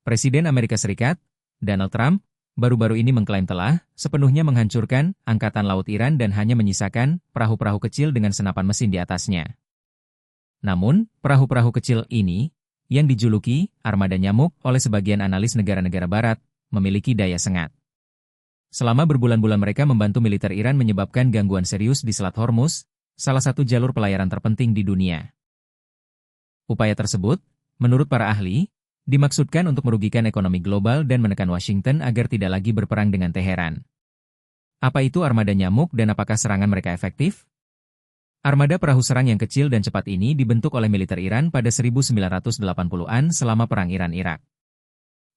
Presiden Amerika Serikat, Donald Trump, baru-baru ini mengklaim telah sepenuhnya menghancurkan Angkatan Laut Iran dan hanya menyisakan perahu-perahu kecil dengan senapan mesin di atasnya. Namun, perahu-perahu kecil ini, yang dijuluki armada nyamuk oleh sebagian analis negara-negara barat, memiliki daya sengat. Selama berbulan-bulan mereka membantu militer Iran menyebabkan gangguan serius di Selat Hormuz, salah satu jalur pelayaran terpenting di dunia. Upaya tersebut, menurut para ahli, dimaksudkan untuk merugikan ekonomi global dan menekan Washington agar tidak lagi berperang dengan Teheran. Apa itu armada nyamuk dan apakah serangan mereka efektif? Armada perahu serang yang kecil dan cepat ini dibentuk oleh militer Iran pada 1980-an selama Perang Iran-Irak.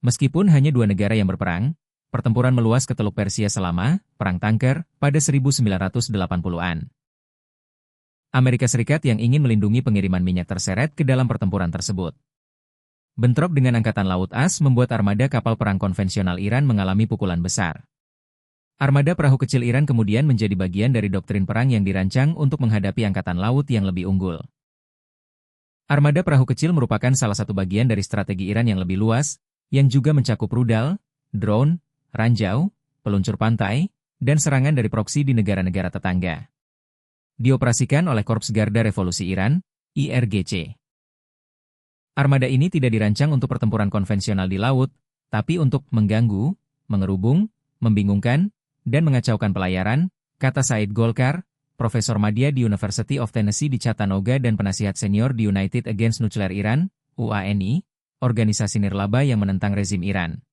Meskipun hanya dua negara yang berperang, pertempuran meluas ke Teluk Persia selama Perang Tanker pada 1980-an. Amerika Serikat yang ingin melindungi pengiriman minyak terseret ke dalam pertempuran tersebut. Bentrok dengan Angkatan Laut AS membuat armada kapal perang konvensional Iran mengalami pukulan besar. Armada perahu kecil Iran kemudian menjadi bagian dari doktrin perang yang dirancang untuk menghadapi Angkatan Laut yang lebih unggul. Armada perahu kecil merupakan salah satu bagian dari strategi Iran yang lebih luas, yang juga mencakup rudal, drone, ranjau, peluncur pantai, dan serangan dari proksi di negara-negara tetangga. Dioperasikan oleh Korps Garda Revolusi Iran, IRGC. Armada ini tidak dirancang untuk pertempuran konvensional di laut, tapi untuk mengganggu, mengerubung, membingungkan, dan mengacaukan pelayaran, kata Said Golkar, Profesor Madya di University of Tennessee di Chattanooga dan penasihat senior di United Against Nuclear Iran, UANI, organisasi nirlaba yang menentang rezim Iran.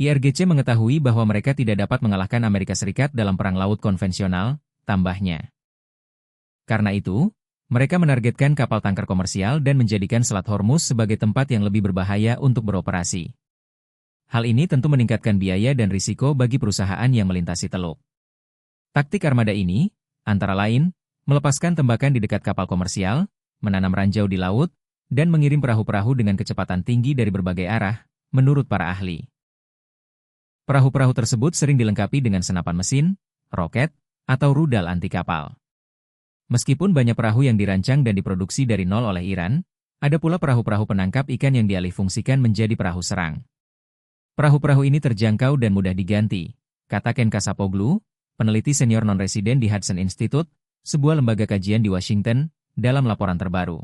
IRGC mengetahui bahwa mereka tidak dapat mengalahkan Amerika Serikat dalam perang laut konvensional, tambahnya. Karena itu, mereka menargetkan kapal tangker komersial dan menjadikan Selat Hormuz sebagai tempat yang lebih berbahaya untuk beroperasi. Hal ini tentu meningkatkan biaya dan risiko bagi perusahaan yang melintasi teluk. Taktik armada ini, antara lain, melepaskan tembakan di dekat kapal komersial, menanam ranjau di laut, dan mengirim perahu-perahu dengan kecepatan tinggi dari berbagai arah, menurut para ahli. Perahu-perahu tersebut sering dilengkapi dengan senapan mesin, roket, atau rudal anti kapal. Meskipun banyak perahu yang dirancang dan diproduksi dari nol oleh Iran, ada pula perahu-perahu penangkap ikan yang dialihfungsikan menjadi perahu serang. Perahu-perahu ini terjangkau dan mudah diganti, kata Ken Kasapoglu, peneliti senior non-residen di Hudson Institute, sebuah lembaga kajian di Washington, dalam laporan terbaru.